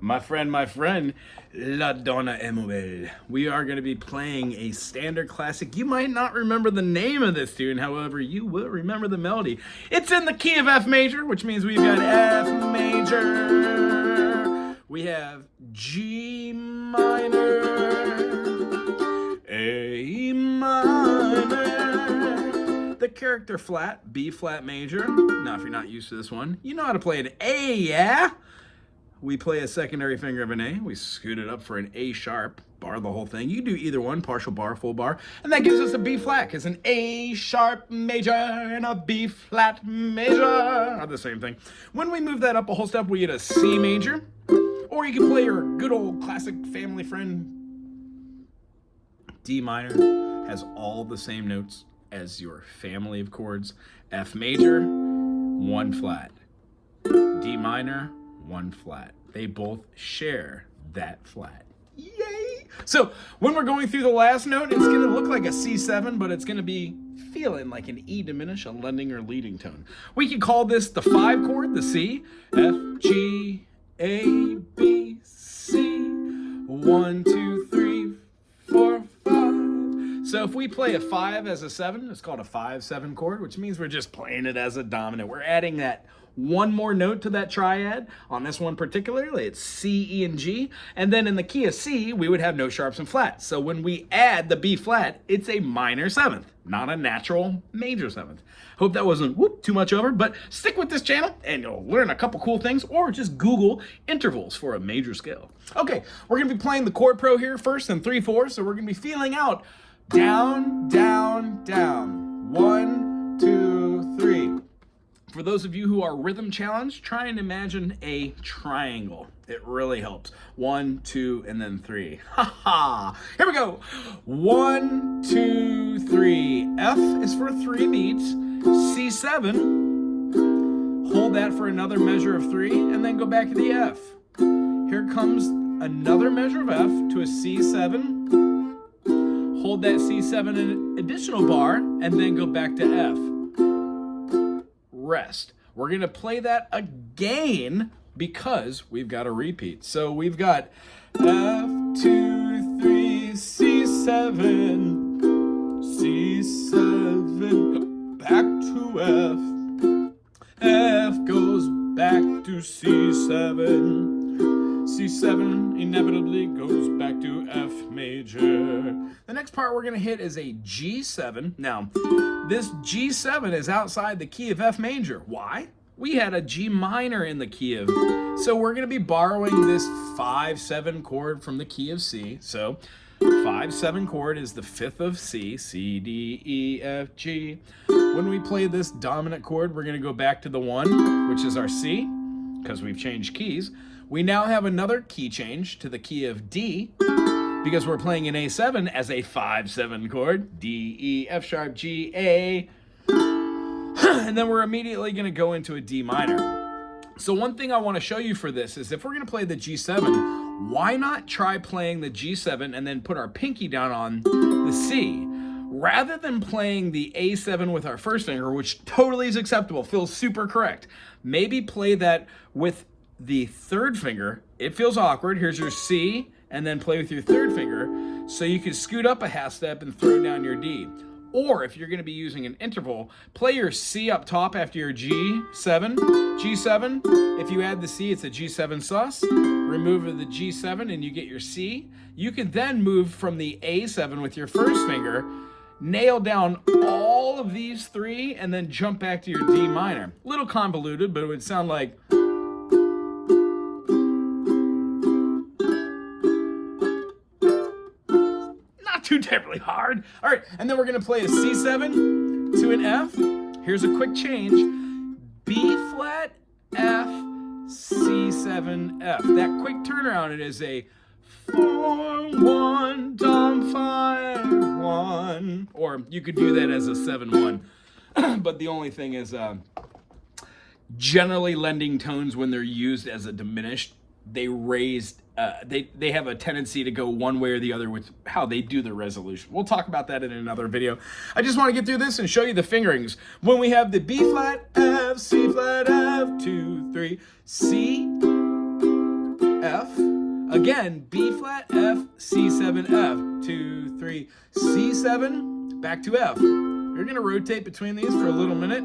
My friend, La Donna Emobel. We are going to be playing a standard classic. You might not remember the name of this tune, however, you will remember the melody. It's in the key of F major, which means we've got F major. We have G minor, A minor, the character flat, B flat major. Now, if you're not used to this one, you know how to play an A, yeah? We play a secondary finger of an A. We scoot it up for an A sharp, bar the whole thing. You do either one, partial bar, full bar, and that gives us a B flat, because an A sharp major and a B flat major are the same thing. When we move that up a whole step, we get a C major, or you can play your good old classic family friend. D minor has all the same notes as your family of chords. F major, 1 flat. D minor, 1 flat. They both share that flat. Yay! So when we're going through the last note, it's going to look like a C7, but it's going to be feeling like an E diminished, a lending or leading tone. We could call this the 5 chord, the C. F, G, A, B, C. 1, 2, 3, 4, 5. So if we play a 5 as a 7, it's called a 5-7 chord, which means we're just playing it as a dominant. We're adding that one more note to that triad. On this one particularly, it's C, E, and G. And then in the key of C, we would have no sharps and flats. So when we add the B flat, it's a minor 7th, not a natural major 7th. Hope that wasn't too much over, but stick with this channel and you'll learn a couple cool things, or just Google intervals for a major scale. Okay, we're gonna be playing the chord pro here first in 3/4, so we're gonna be feeling out down, down, down. 1, 2, 3. For those of you who are rhythm challenged, try and imagine a triangle. It really helps. 1, 2, and then 3. Ha ha! Here we go. 1, 2, 3. F is for 3 beats. C7. Hold that for another measure of 3, and then go back to the F. Here comes another measure of F to a C7. Hold that C7 an additional bar, and then go back to F. Rest. We're going to play that again because we've got a repeat. So we've got F2, 3, C7, C7, back to F. F goes back to C7. C7 inevitably goes back to F major. The next part we're going to hit is a G7. Now, this G7 is outside the key of F major. Why? We had a G minor in the key of, so we're going to be borrowing this 5-7 chord from the key of C. So 5-7 chord is the 5th of C, C, D, E, F, G. When we play this dominant chord, we're going to go back to the 1, which is our C, because we've changed keys. We now have another key change to the key of D, because we're playing an A7 as a 5-7 chord. D, E, F sharp, G, A. And then we're immediately going to go into a D minor. So one thing I want to show you for this is if we're going to play the G7, why not try playing the G7 and then put our pinky down on the C? Rather than playing the A7 with our first finger, which totally is acceptable, feels super correct, maybe play that with the third finger. It feels awkward. Here's your C, and then play with your third finger. So you can scoot up a half step and throw down your D. Or if you're going to be using an interval, play your C up top after your G7. G7, if you add the C, it's a G7 sus. Remove the G7 and you get your C. You can then move from the A7 with your first finger, nail down all of these 3, and then jump back to your D minor. Little convoluted, but it would sound like... too terribly hard. All right, and then we're gonna play a C7 to an F. Here's a quick change. B flat, F, C7, F. That quick turnaround, it is a 4-1, Dom 5-1. Or you could do that as a 7-1. But the only thing is, generally lending tones when they're used as a diminished, they raised they have a tendency to go one way or the other with how they do the resolution. We'll talk about that in another video. I just want to get through this and show you the fingerings. When we have the B flat, F, C flat, F, 2, 3, C, F. Again, B flat, F, C7, F. 2, 3, C7, back to F. You're gonna rotate between these for a little minute.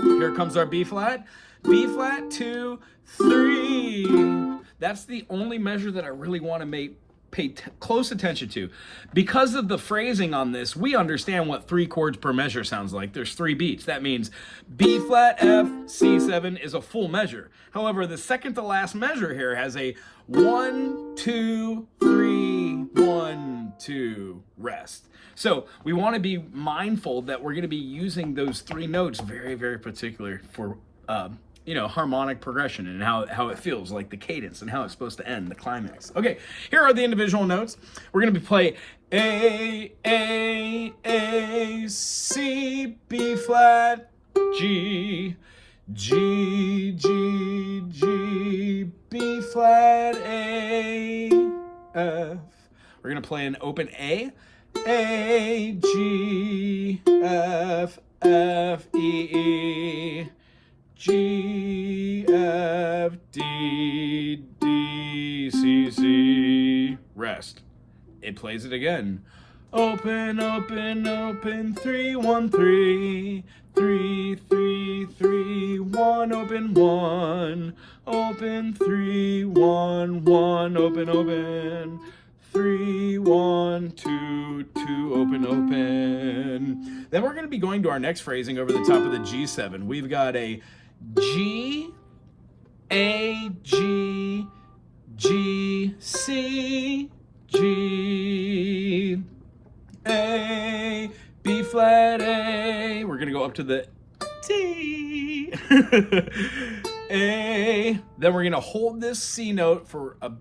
Here comes our B flat, 2, 3. That's the only measure that I really want to pay close attention to. Because of the phrasing on this, we understand what 3 chords per measure sounds like. There's 3 beats. That means B flat, F, C7 is a full measure. However, the second to last measure here has a 1, 2, 3, 1, 2, rest. So we want to be mindful that we're going to be using those 3 notes very, very particular for harmonic progression and how it feels, like the cadence and how it's supposed to end, the climax. Okay, here are the individual notes. We're going to play A, C, B flat, G, G, G, G, B flat, A, F. We're going to play an open A, G, F, F, E, G, F, D, D, C, C, rest. It plays it again. Open, open, open, 3, 1, 3, 3, 3, 3, 1, open, 1, open, 3, 1, 1, open, open, 3, 1, 2, 2, open, open. Then we're going to be going to our next phrasing over the top of the G7. We've got a G, A, G, G, C, G, A, B flat, A. We're going to go up to the D, A. Then we're going to hold this C note for a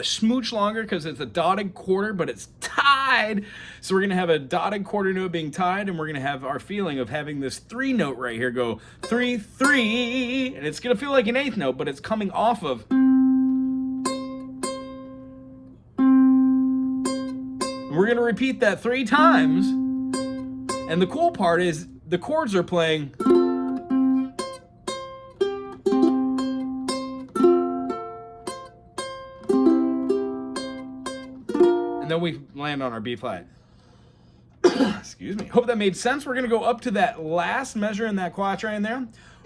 smooch longer because it's a dotted quarter, but it's tied. So we're going to have a dotted quarter note being tied, and we're going to have our feeling of having this 3 note right here go 3, 3, and it's going to feel like an 8th note, but it's coming off of. And we're going to repeat that 3 times. And the cool part is the chords are playing. And then we land on our B flat. Excuse me. Hope that made sense. We're going to go up to that last measure in that quatrain there.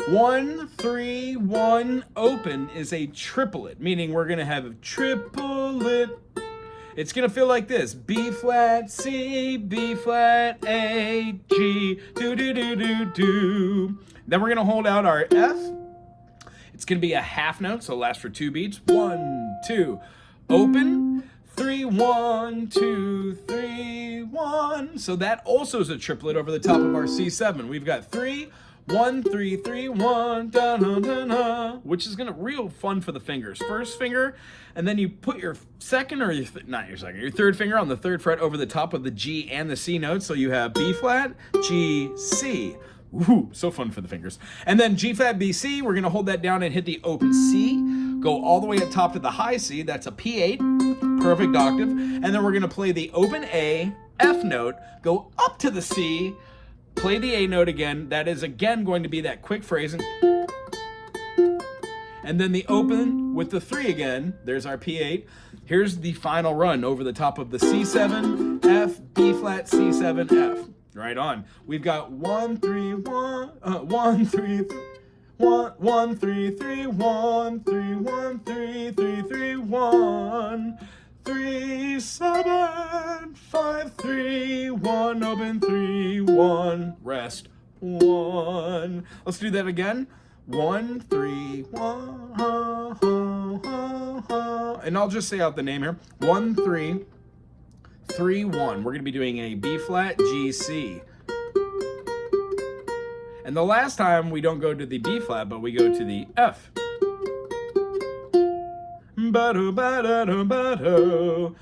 1, 3, 1, open is a triplet, meaning we're going to have a triplet. It's going to feel like this. B flat, C, B flat, A, G, do, do, do, do, do. Then we're going to hold out our F. It's going to be a half note, so it'll last for 2 beats. 1, 2, open. 3, 1, 2, 3, 1. So that also is a triplet over the top of our C7. We've got 3, 1, 3, 3, 1, da, da, da, da, which is gonna real fun for the fingers. First finger, and then you put your second, or your third finger on the 3rd fret over the top of the G and the C notes. So you have B flat, G, C. Ooh, so fun for the fingers. And then G flat, B, C, we're gonna hold that down and hit the open C, go all the way up top to the high C, that's a P8, perfect octave, and then we're gonna play the open A, F note, go up to the C, play the A note again, that is again going to be that quick phrasing, and then the open with the 3 again, there's our P8, here's the final run over the top of the C7, F, B flat, C7, F. Right on. We've got 1, 3, 1, 1, 3, 1, 1, 3, 3, 1, 3, 1, 3, 3, 3, 1, 3, 7, 5, 3, 1, open, 3, 1, rest, 1. Let's do that again. 1, 3, 1, and I'll just say out the name here. 1, 3, 3, 1. We're going to be doing a B flat, G, C. And the last time we don't go to the B flat, but we go to the F. Ba-do, ba-da-do, ba-do.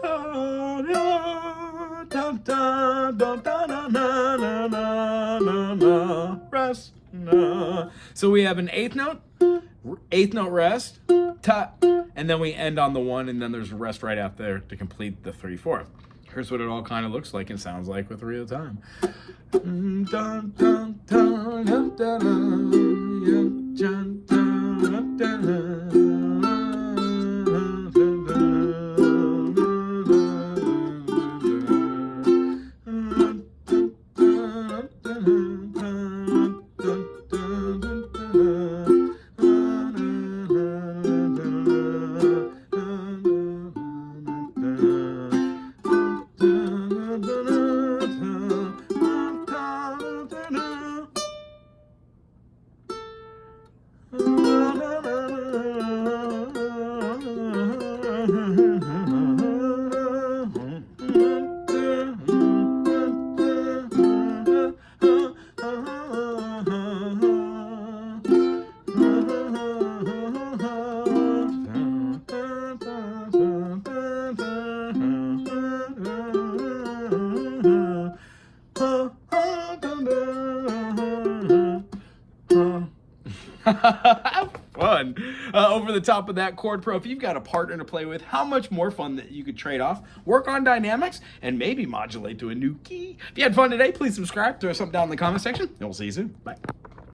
Da, da, da, da, da, da, na, na, na, na, na. Rest. Na. So we have an 8th note, 8th note rest, ta, and then we end on the 1, and then there's a rest right out there to complete the 3/4. Here's what it all kind of looks like and sounds like with real time. over the top of that Chord Pro. If you've got a partner to play with, how much more fun that you could trade off, work on dynamics, and maybe modulate to a new key. If you had fun today, please subscribe, throw something down in the comment section, and we'll see you soon. Bye.